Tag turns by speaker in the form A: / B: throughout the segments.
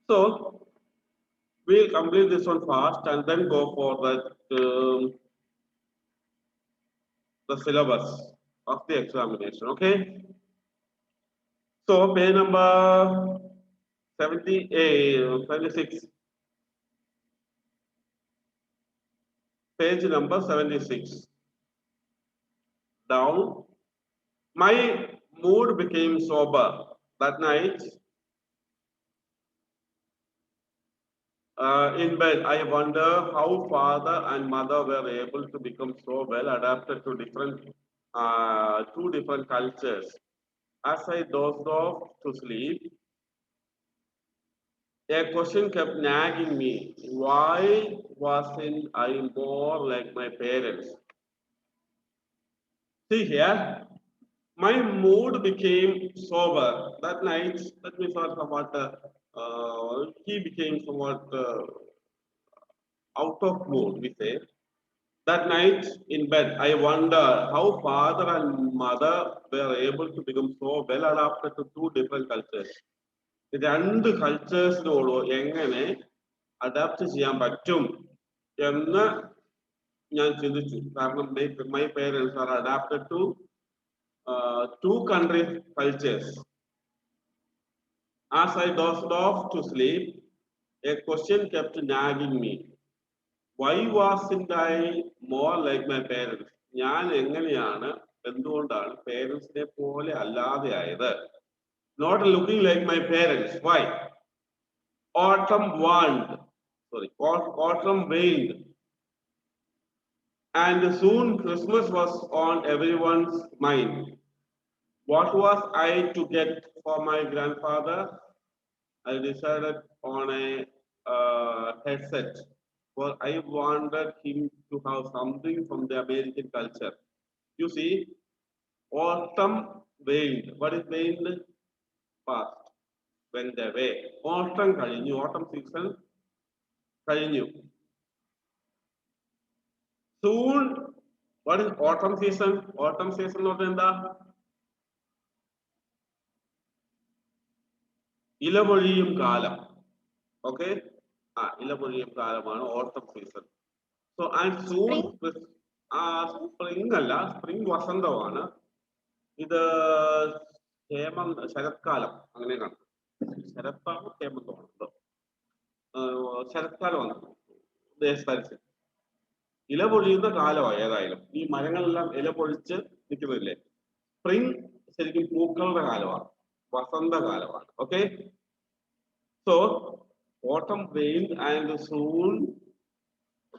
A: So we'll complete this one fast and then go for the syllabus of the examination. Okay. So page number 76. Page number 76. Down. My mood became sober that night. In bed, I wonder how father and mother were able to become so well adapted to two different cultures. As I dozed off to sleep, a question kept nagging me. Why wasn't I more like my parents? See here, my mood became sober that night. That means somewhat he became somewhat out of mood. We say that night in bed, I wonder how father and mother were able to become so well adapted to two different cultures. രണ്ട് കൾച്ചേഴ്സിനോട് എങ്ങനെ adapt ചെയ്യാൻ പറ്റും എന്ന് ഞാൻ ചിന്തിച്ചു കാരണം my parents are adapted to two country cultures. As I dozed off to sleep, a question kept nagging me. Why wasn't I more like my parents? ഞാൻ എങ്ങനെയാണ് എന്തുകൊണ്ടാണ് പേരൻസിനെ പോലെ അല്ലാതെ ആയത്? Not looking like my parents. Why? Autumn waned, and soon Christmas was on everyone's mind. What was I to get for my grandfather? I decided on a headset, for I wanted him to have something from the American culture. You see, autumn waned. What is waned? Past. Went away. Autumn കഴിഞ്ഞു. Autumn season കഴിഞ്ഞു. Soon, what is autumn season? Autumn season എന്ന് പറഞ്ഞാൽ എന്താ? ഇലപൊഴിയും കാലം. Okay? ഇലപൊഴിയും കാലമാണ് autumn season. So and soon spring അല്ല, spring വസന്തമാണ്. ഇത് ശരത്കാലം അങ്ങനെ കാണും. ശരത്താണ് ഹേമന്തമാണല്ലോ. ശരത്കാലമാണ് ദേശത്തായിരിക്കും. ഇല പൊഴിയുന്ന കാലമാണ് ഏതായാലും. ഈ മരങ്ങളെല്ലാം ഇല പൊഴിച്ച് നിൽക്കുന്നില്ലേ? സ്പ്രിംഗ് ശരിക്കും പൂക്കളുടെ കാലമാണ്, വസന്തകാലമാണ്. Okay. So autumn waned and soon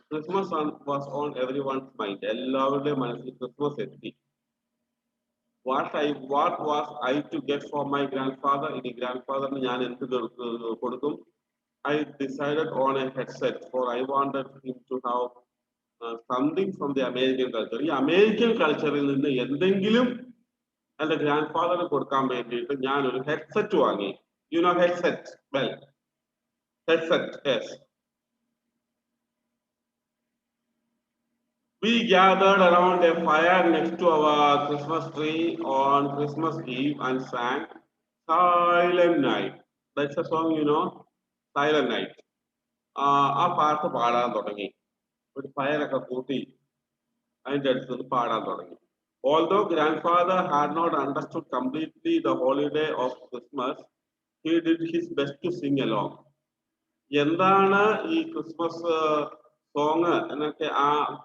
A: Christmas was on everyone's mind. എല്ലാവരുടെയും മനസ്സിൽ ക്രിസ്മസ് എത്തി. What was I to get for my grandfather? ഇനി ഗ്രാൻഡ്ഫാദറിന് ഞാൻ എന്ത് കൊടുക്കും? I decided on a headset, for I wanted him to have something from the American culture. ഈ American കൾച്ചറിൽ നിന്ന് എന്തെങ്കിലും എൻ്റെ ഗ്രാൻഡ്ഫാദറിന് കൊടുക്കാൻ വേണ്ടിയിട്ട് ഞാൻ ഒരു ഹെഡ്സെറ്റ് വാങ്ങി. You know headset? Well, headset, yes. We gathered around a fire next to our Christmas tree on Christmas Eve and sang Silent Night. That's a song, you know, Silent Night. ആ പാട്ട് പാടാൻ തുടങ്ങി. ഒരു ഫയറൊക്കെ കൂട്ടി അതിൻ്റെ അടുത്ത് പാടാൻ തുടങ്ങി. Although grandfather had not understood completely the holiday of Christmas, he did his best to sing along. എന്താണ് ഈ ക്രിസ്മസ് സോങ് എന്നൊക്കെ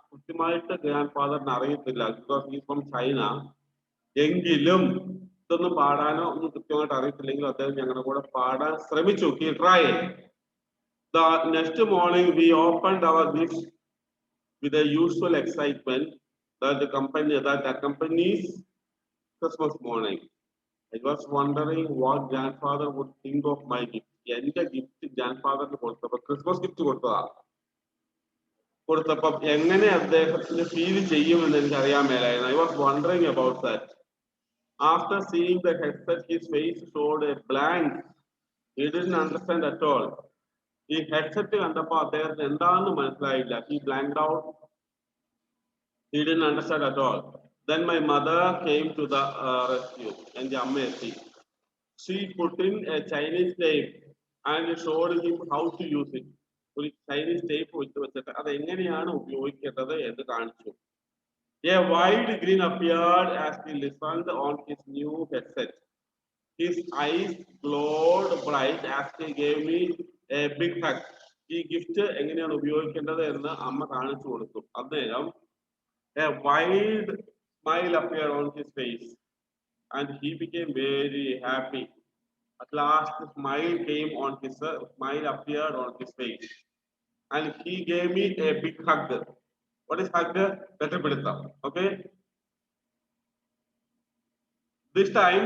A: കൃത്യമായിട്ട് ഗ്രാൻഡ്ഫാദറിന് അറിയത്തില്ല, ബിക്കോസ് ഈ ഫ്രം ചൈന. എങ്കിലും ഇതൊന്നും പാടാനോ ഒന്നും കൃത്യമായിട്ട് അറിയത്തില്ലെങ്കിലും അദ്ദേഹം ഞങ്ങളുടെ കൂടെ പാടാൻ ശ്രമിച്ചു. He tried. The next morning we opened our gifts with the usual excitement that accompanies Christmas morning. I was wondering what grandfather would think of my gift. എന്റെ ഗിഫ്റ്റ് ഗ്രാൻഡ്ഫാദറിന് കൊടുത്തപ്പോ, ക്രിസ്മസ് ഗിഫ്റ്റ് കൊടുത്തപ്പോ എങ്ങനെ അദ്ദേഹത്തിന് ഫീൽ ചെയ്യുമെന്ന് എനിക്ക് അറിയാൻ മേലായിരുന്നു. I was wondering about that. After seeing the headset, his face showed a blank. He didn't understand at all. ഈ headset കണ്ടപ്പോ അദ്ദേഹത്തിന് എന്താണെന്ന് മനസ്സിലായില്ല. He blanked out. He didn't understand at all. Then my mother came to the rescue. എന്റെ അമ്മ എത്തി. She put in a Chinese name and showed him how to use it. ഒരു Chinese tape വെച്ചിട്ട് അത് എങ്ങനെയാണ് ഉപയോഗിക്കേണ്ടത് എന്ന് കാണിച്ചു. A wide grin appeared as he listened on his new headset. His eyes glowed bright as he gave me a big hug. ഈ gift എങ്ങനെയാണ് ഉപയോഗിക്കേണ്ടത് എന്ന് അമ്മ കാണിച്ചു കൊടുത്തു. അദ്ദേഹം a wide smile appeared on his face and he became very happy. At last, the smile came on his smile appeared on his face, and he gave me a big hug. What is hug? Okay. This time,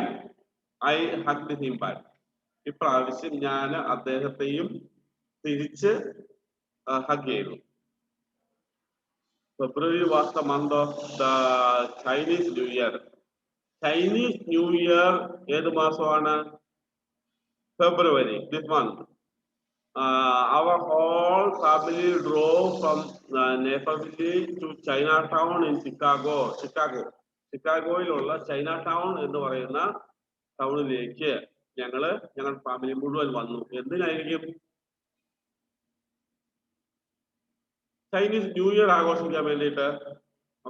A: I hugged him back. ഇപ്രാവശ്യം ഞാൻ അദ്ദേഹത്തെയും തിരിച്ച് hug ചെയ്തു. February was the month of the Chinese New Year. Chinese New Year ഏത് മാസമാണ്? February, this month. Our whole family drove from Naperville to Chinatown in Chicago. ചിക്കാഗോയിലുള്ള ചൈനാടൗൺ എന്ന് പറയുന്ന ടൗണിലേക്ക് ഞങ്ങളുടെ ഫാമിലി മുഴുവൻ വന്നു. എന്തിനായിരിക്കും? ചൈനീസ് ന്യൂ ഇയർ ആഘോഷിക്കാൻ വേണ്ടിയിട്ട്.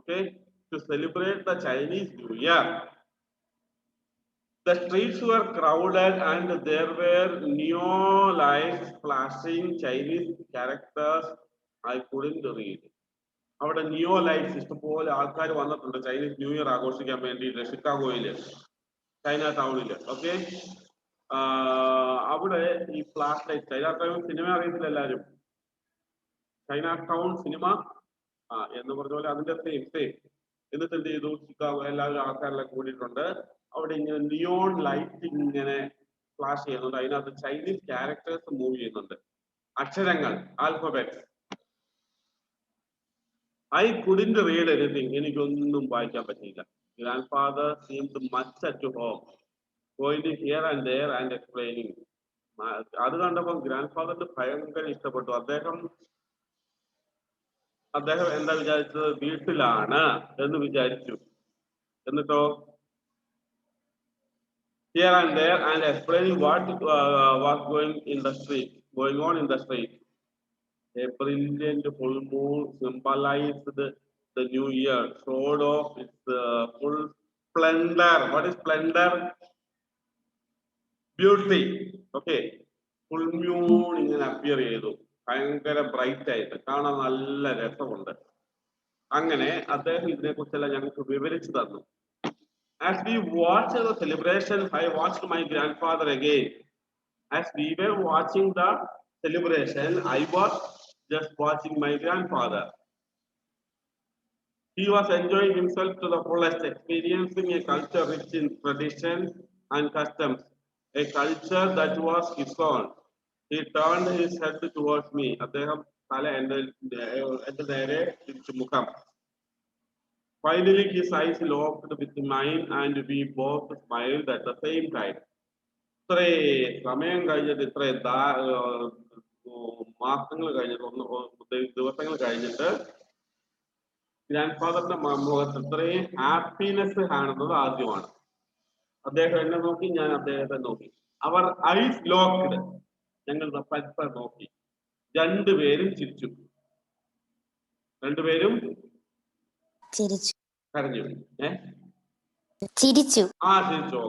A: Okay, to celebrate the Chinese new year. The streets were crowded and there were neon lights flashing Chinese characters I couldn't read. അവിടെ നിയോ ലൈറ്റ്സ് ഇഷ്ടംപോലെ ആൾക്കാർ വന്നിട്ടുണ്ട് ചൈനീസ് ന്യൂ ഇയർ ആഘോഷിക്കാൻ വേണ്ടിയിട്ട് ഷിക്കാഗോയില്, ചൈന ടൗണില്. ഓക്കെ, അവിടെ ഈ flash light, China town cinema അറിയത്തില്ല എല്ലാവരും, ചൈന ടൗൺ സിനിമ എന്ന് പറഞ്ഞ പോലെ അതിന്റെ സെയിം. എന്നിട്ട് എന്ത് ചെയ്തു? ഷിക്കാഗോ എല്ലാവരും ആൾക്കാരെല്ലാം കൂടിയിട്ടുണ്ട്. അവിടെ ഇങ്ങനെ നിയോൺ ലൈറ്റ് ഇങ്ങനെ ഫ്ലാഷ് ചെയ്യുന്നുണ്ട്. അതിനകത്ത് ചൈനീസ് ക്യാരക്ടേഴ്സ് മൂവ് ചെയ്യുന്നുണ്ട്, അക്ഷരങ്ങൾ, alphabets. I couldn't read anything. എനിക്കൊന്നും വായിക്കാൻ പറ്റിയില്ല. Grandfather seemed much at home, pointing here and there and explaining. അത് കണ്ടപ്പോൾ ഗ്രാൻഡ്ഫാദറിന് ഭയങ്കര ഇഷ്ടപ്പെട്ടു. അദ്ദേഹം എന്താ വിചാരിച്ചത്? വീട്ടിലാണ് എന്ന് വിചാരിച്ചു. എന്നിട്ടോ here and there and explaining what was going on in the street. A brilliant full moon symbolized the new year, showed off its full splendor. What is splendor? Beauty. Okay, full moon ഇങ്ങനെ appear ചെയ്തു, ഭയങ്കര bright ആയിട്ട്, കാണാൻ നല്ല രസമുണ്ട്. അങ്ങനെ അദ്ദേഹം ഇതിനെ കുറിച്ചെല്ലാം ഞങ്ങൾക്ക് വിവരിച്ചു തന്നു. As we watched the celebration, I watched my grandfather again. As we were watching the celebration, I was just watching my grandfather. He was enjoying himself to the fullest, experiencing a culture rich in traditions and customs, a culture that was his own. He turned his head towards me. അദ്ദേഹം തല എൻ്റെ നേരെ തിരിച്ചു മുഖം. Finally, his eyes locked with mine and we both smiled at the same time. ഇത്രേ സമയം കഴിഞ്ഞിട്ട്, ഇത്രേ മാസങ്ങൾ കഴിഞ്ഞിട്ട്, ദിവസങ്ങൾ കഴിഞ്ഞിട്ട് ഗ്രാൻഡ്ഫാദറിന്റെ മുഖത്ത് ഇത്രയും ഹാപ്പിനെസ് കാണുന്നത് ആദ്യമാണ്. അദ്ദേഹം എന്നെ നോക്കി, ഞാൻ അദ്ദേഹത്തെ നോക്കി. അവർ ഐസ് ലോക്ക്ഡ്, ഞങ്ങൾ പരസ്പരം നോക്കി. രണ്ടുപേരും ചിരിച്ചു. രണ്ടുപേരും കരഞ്ഞു. ചിരിച്ചു. ചിരിച്ചു.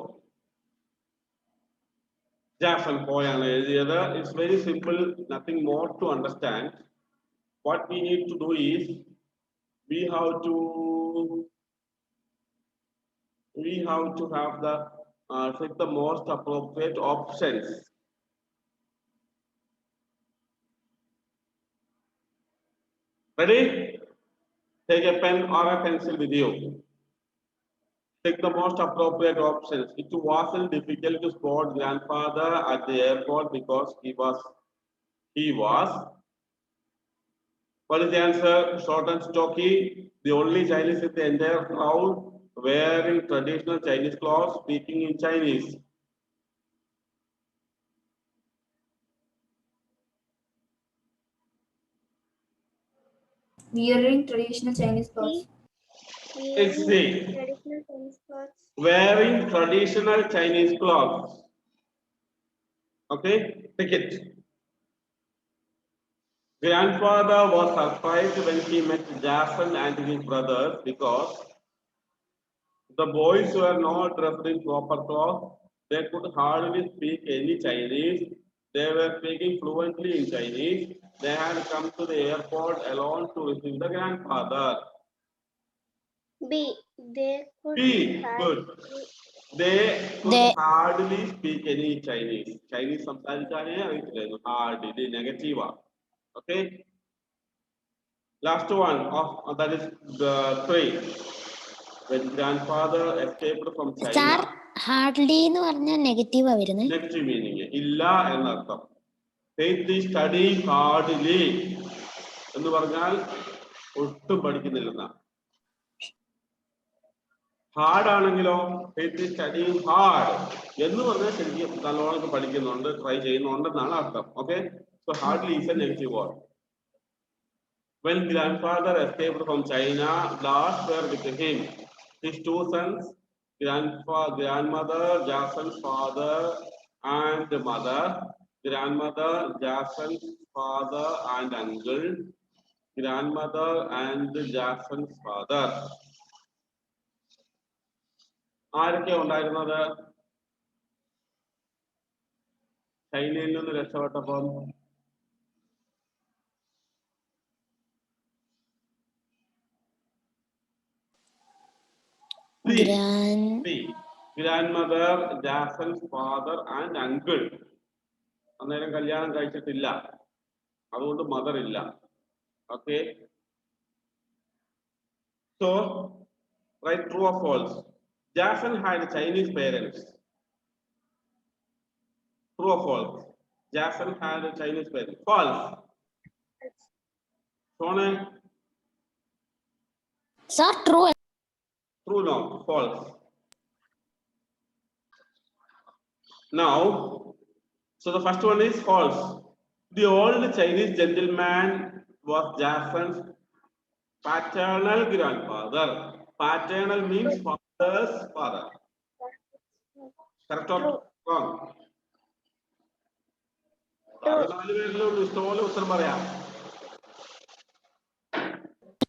A: Jackson പോയാണ് എഴുതിയത്. It's very simple, nothing more to understand. What we need to do is we have to have the set the most appropriate options. Ready? Take a pen or a pencil with you. Take the most appropriate options. It wasn't difficult to spot grandfather at the airport because he was. What is the answer? Short and stocky. The only Chinese in the entire crowd wearing traditional Chinese clothes, speaking in Chinese.
B: Wearing traditional Chinese clothes.
A: Wearing traditional Chinese clothes. Okay, take it. Grandfather was surprised when he met Jason and his brothers because the boys were not dressed in proper clothes. They could hardly speak any Chinese. They were speaking fluently in Chinese. They had come to the airport alone to visit the grandfather.
C: B. They could
A: B. Good. They could
C: They-
A: hardly speak any Chinese. Chinese സംസാരിക്കാനേ അറിയത്തില്ലായിരുന്നു. Hardly negative. Okay. Last one of that is the 3. When grandfather escaped from
C: Sir,
A: China.
C: hardly എന്ന് പറഞ്ഞാൽ നെഗറ്റീവാ വരുന്നത്.
A: Negative meaning. ഇല്ല എന്നർത്ഥം. Faith is studying hardly എന്ന് പറഞ്ഞാൽ ഒട്ടും പഠിക്കുന്നില്ലെന്ന. Hard ആണെങ്കിലോ faith is studying hard എന്ന് പറഞ്ഞാൽ ശരിക്കും നല്ലോണം പഠിക്കുന്നുണ്ട്, ട്രൈ ചെയ്യുന്നുണ്ടെന്നാണ് അർത്ഥം. Okay, so hardly is a negative word. When grandfather escaped from China, last were with him his 2 sons, grandmother, Jason's father and mother, grandmother, Jason's father and uncle, grandmother and Jason's father. ആരൊക്കെ ഉണ്ടായിരുന്നത് ചൈനയിൽ നിന്ന് രക്ഷപ്പെട്ടപ്പം? Grandmother, Jason's father and uncle. അന്നേരം കല്യാണം കഴിച്ചിട്ടില്ല, അതുകൊണ്ട് mother ഇല്ല. Okay, so write true or false. Jason had Chinese parents. True or false? Jason had Chinese parents. False. Sone?
C: Sir, true.
A: True, no, false. Now, so the first one is false. The old Chinese gentleman was Jason's paternal grandfather. Paternal means father's father. Correct or wrong?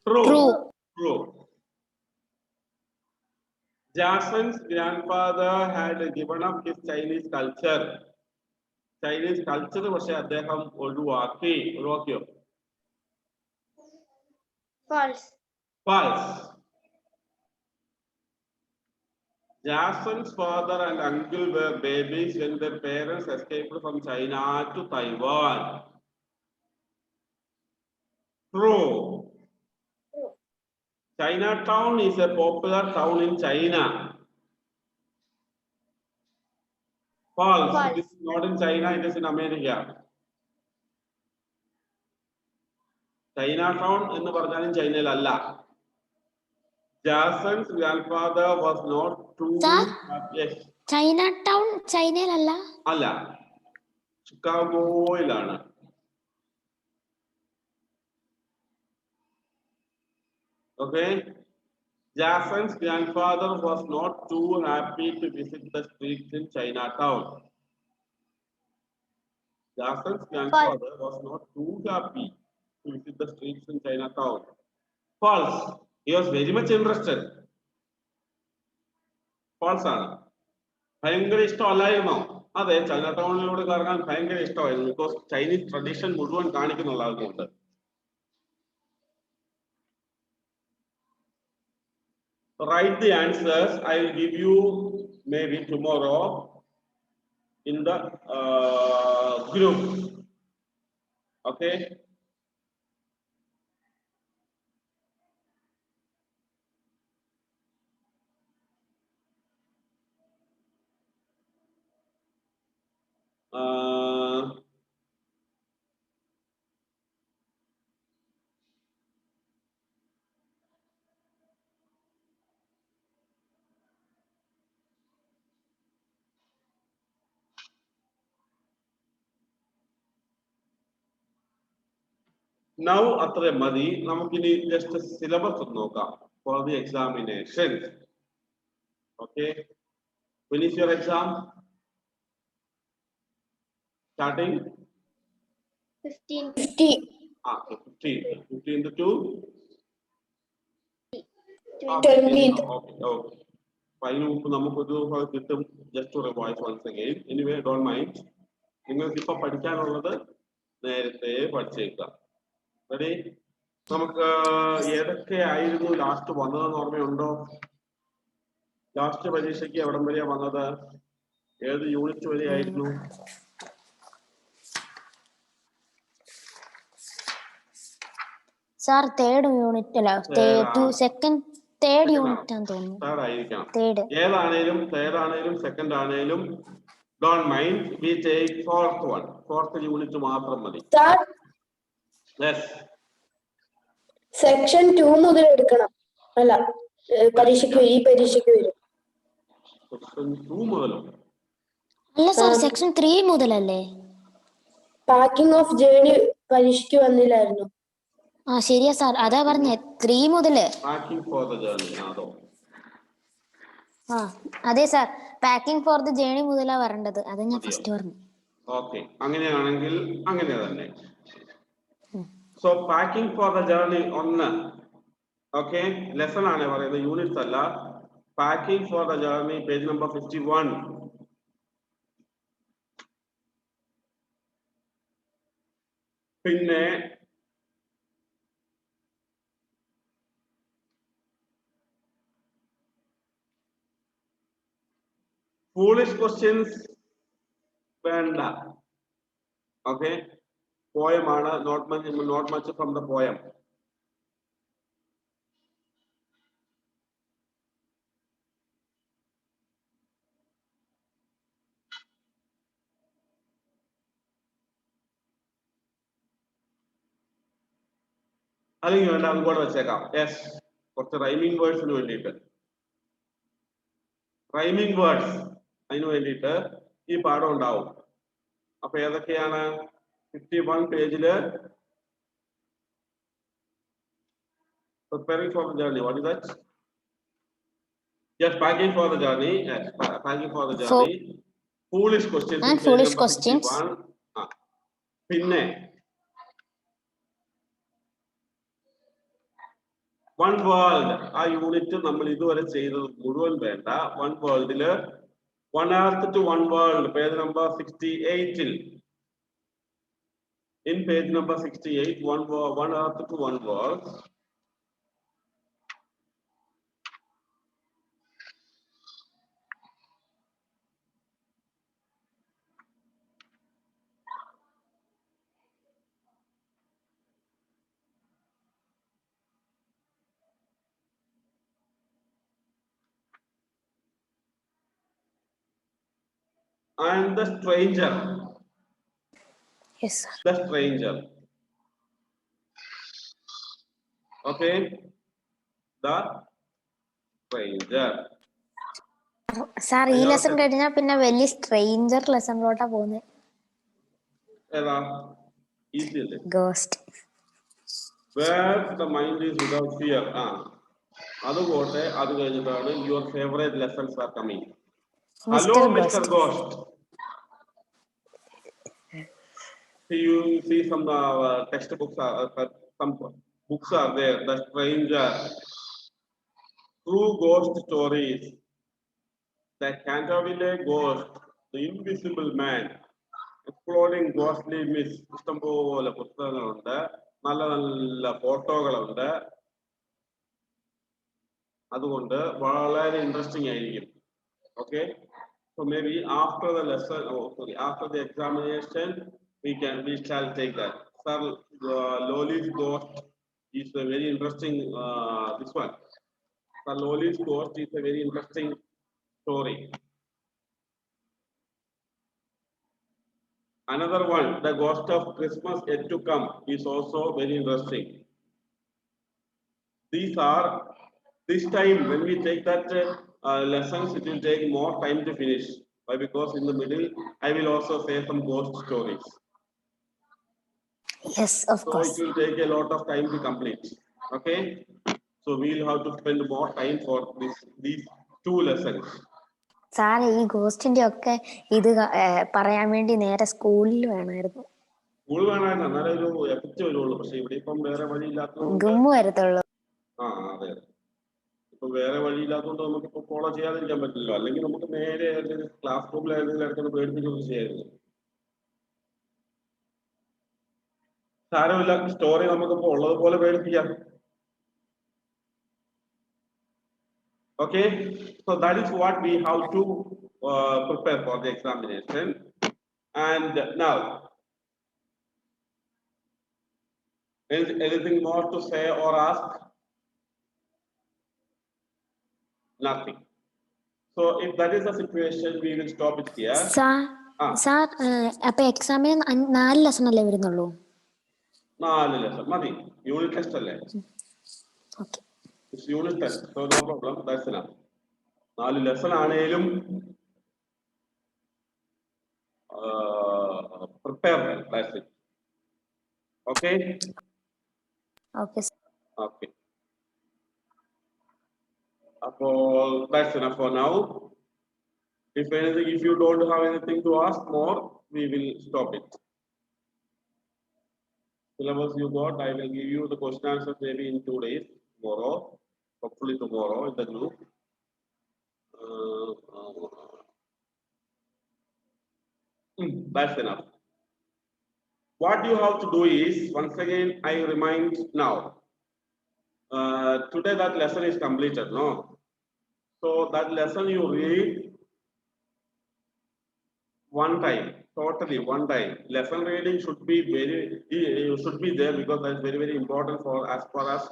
A: True. True. Jason's grandfather had given up his Chinese culture. Chinese culture പക്ഷേ അദ്ദേഹം ഒഴിവാക്കിയോ?
C: False.
A: False. Jason's father and uncle were babies when their parents escaped from China to Taiwan. True. Chinatown is a popular town in China. False.
C: False.
A: It is not in China, it is in America. Chinatown എന്ന് പറഞ്ഞാലും ചൈനയിലല്ല. Jason's grandfather was not too.
C: Sir?
A: Yes.
C: Chinatown ചൈനയിലല്ല.
A: അല്ല, ചിക്കാഗോയിലാണ്. Okay. Jason's grandfather was not too happy to visit the streets in Chinatown. Jason's grandfather was not too happy to visit the streets in Chinatown. False. He was very much interested. False ആണ്. ഭയങ്കര ഇഷ്ടമല്ലായിരുന്നോ? അതെ, ചൈനടൗണിലൂടെ കറങ്ങാൻ ഭയങ്കര ഇഷ്ടമായിരുന്നു. Because Chinese tradition മുഴുവൻ കാണിക്കുന്നുള്ള ആൾക്കുണ്ട്. Write the answers. I will give you maybe tomorrow in the group. Okay. Now അത്രയും മതി. നമുക്കിനി ജസ്റ്റ് സിലബസ് നോക്കാം for the examination. Okay. When is your exam? Starting
C: 15.
A: 15. 15 to 2.
C: 20.
A: Okay. Fine. Just to revise once again. Anyway, don't mind. നിങ്ങൾക്ക് ഇപ്പൊ പഠിക്കാനുള്ളത് നേരത്തെ പഠിച്ചേക്കാം. Ready? നമുക്ക് ഏതൊക്കെ ആയിരുന്നു ലാസ്റ്റ് വന്നതെന്ന് ഓർമ്മയുണ്ടോ? ലാസ്റ്റ് പരീക്ഷയ്ക്ക് എവിടം വരെയാ വന്നത്? ഏത് യൂണിറ്റ് വരെയായിരുന്നു?
C: സാർ തേർഡ് യൂണിറ്റ് അല്ല, തേർഡ് യൂണിറ്റ് ആണെന്ന് തോന്നുന്നു.
A: തേർഡ് ആയിരിക്കണം.
C: തേർഡ്.
A: ഏതാണേലും സെക്കൻഡ് ആണേലും don't mind, we take fourth one. Fourth unit മാത്രം മതി.
D: സെക്ഷൻ 2 മുതൽ എടുക്കണം. അല്ല, ഈ പരീക്ഷയ്ക്ക് വരും.
A: സെക്ഷൻ 2 മുതലോ?
C: അല്ല സാർ, സെക്ഷൻ 3 മുതലല്ലേ?
D: പാക്കിംഗ് ഓഫ് ജേണി പരീക്ഷയ്ക്ക് വന്നില്ലായിരുന്നു.
C: ശരിയാ സാർ, അതാ പറഞ്ഞേ 3 മുതല്.
A: പാക്കിംഗ് ഫോർ ദ ജേർണി അതോ?
C: അതെ sir, packing for the journey മുതലാ വരേണ്ടത്. അത് ഞാൻ ഫസ്റ്റ് പറഞ്ഞു.
A: ഓക്കെ, അങ്ങനെയാണെങ്കിൽ അങ്ങനെ തന്നെ. So packing for the journey 1. Okay, lesson ആണ് പറയുന്നത്, യൂണിറ്റ്സ് അല്ല. Packing for the journey page number 51. പിന്നെ foolish questions വേണ്ട. ഓക്കെ, poem ആണ്, not much from the poem. അല്ലെങ്കിൽ വേണ്ട, അതുപോലെ വെച്ചേക്കാം. യെസ്, കുറച്ച് റൈമിംഗ് വേർഡ്സിന് വേണ്ടിയിട്ട്. റൈമിംഗ് വേർഡ്സ് അതിന് വേണ്ടിയിട്ട് ഈ പാഠം ഉണ്ടാവും. അപ്പൊ ഏതൊക്കെയാണ്? 51 പേജില് preparing for the journey. What is that? Yes, packing for the journey. Yes, packing for the journey. Foolish questions.
C: And foolish questions.
A: പിന്നെ വൺ വേൾഡ്, ആ യൂണിറ്റ് നമ്മൾ ഇതുവരെ ചെയ്തത് മുഴുവൻ വേണ്ട. വൺ വേൾഡില് 1 earth to 1 world, page number 68. In page number 68, 1 earth to 1 world. And the stranger.
C: Yes sir.
A: The stranger. Okay, the stranger.
C: Sir, ഈ lesson കഴിഞ്ഞാൽ പിന്നെ വലിയ സ്ട്രേഞ്ചർ ലെസണിലോട്ടാ പോകുന്നത്.
A: ഏതാ? ഈസി അല്ലേ?
C: Ghost.
A: Where the mind is without fear. അതുപോലെ അത് കഴിഞ്ഞിട്ടാണ് your favorite lessons are coming. Hello Mr. Ghost. You see some textbooks some books are there. The stranger, true ghost stories, the Canterville ghost, the invisible man, exploring ghostly myths. ഇഷ്ടംപോലെ പുസ്തകങ്ങളുണ്ട്, നല്ല നല്ല ഫോട്ടോകളുണ്ട്. അതുകൊണ്ട് വളരെ interesting ആയിരിക്കും. Okay, so maybe after the lesson, after the examination, we shall take that. Sir, Loli's ghost is a very interesting. This one, Sir Loli's ghost is a very interesting story. Another one, the ghost of Christmas yet to come, is also very interesting. These are, this time when we take that lessons, it will take more time to finish. Why? Because in the middle I will also say some ghost stories.
C: Yes, of course.
A: So it will take a lot of time to complete. Okay, so we will have to spend more time for these 2 lessons.
C: Sir ഈ ഗോസ്റ്റിന്റെ ഒക്കെ ഇത് പറയാൻ വേണ്ടി നേരെ സ്കൂളിൽ വേണമായിരുന്നു.
A: School വേണമായിരുന്നു, എന്നാലേ ഒരു എഫക്റ്റ് വരുള്ളൂ. പക്ഷെ ഇവിടെ ഇപ്പം വേറെ വഴിയില്ലാത്തതുകൊണ്ട്
C: ഗുമ്മ് വരത്തുള്ളൂ.
A: അതെ, ഇപ്പൊ വേറെ വഴിയില്ലാത്തതുകൊണ്ട് നമുക്ക് ഇപ്പൊ ഫോളോ ചെയ്യാതിരിക്കാൻ പറ്റില്ല. അല്ലെങ്കിൽ നമുക്ക് നേരെ ക്ലാസ് റൂമിൽ ഏതെങ്കിലും അടുത്ത് പേടിപ്പിക്കുകയൊക്കെ ചെയ്യായിരുന്നു. സാരമില്ല, സ്റ്റോറി നമുക്കിപ്പോ ഉള്ളതുപോലെ പേടിപ്പിക്കാം. Okay, so that is what we have to prepare for the examination. And now, anything more to say or ask? Nothing. So if that is the situation, we will stop it here.
C: Sir അപ്പൊ എക്സാമിന് 4 lesson അല്ലേ വരുന്നുള്ളൂ?
A: 4 lesson മതി, unit test അല്ലേ?
C: Okay.
A: It's unit test, so no problem, that's enough. 4 lesson ആണേലും prepare well, that's it. Okay?
C: Okay.
A: Okay. That's enough for now. If anything, if you don't have anything to ask more, we will stop it. Syllabus you got, I will give you the question answers maybe in 2 days, tomorrow, hopefully tomorrow in the group. That's enough. What you have to do is, once again, I remind now, today that lesson is completed, no? So that lesson you read one time, totally one time. Lesson reading should be there because that's very, very important for as far as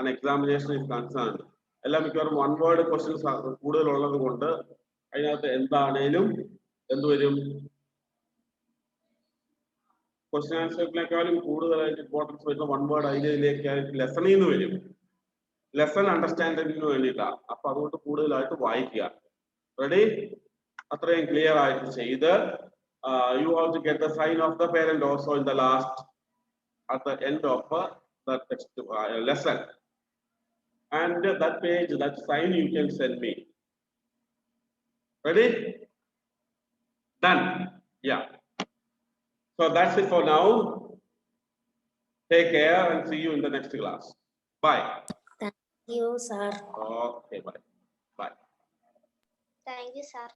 A: an examination is concerned. എല്ലാം മിക്കവാറും one word questions കൂടുതലുള്ളത് കൊണ്ട് അതിനകത്ത് എന്താണേലും എന്തുവരും, question ആൻസറിനേക്കാളും കൂടുതലായിട്ട് importance വരുന്ന one word അതിലേക്ക് ലെസണിൽ നിന്ന് വരും. ലെസൺ അണ്ടർസ്റ്റാൻഡിങ്ങിന് വേണ്ടിയിട്ടാണ്. അപ്പൊ അതുകൊണ്ട് കൂടുതലായിട്ട് വായിക്കുക. റെഡി? അത്രയും ക്ലിയർ ആയിട്ട് ചെയ്ത് you have to get the sign of the parent also in the last, at the end of the text lesson, and that page, that sign you can send me. Ready? Done. Yeah. So that's it for now. Take care and see you in the next class. Bye.
C: Thank you, sir.
A: Okay, bye. Bye.
C: Thank you, sir.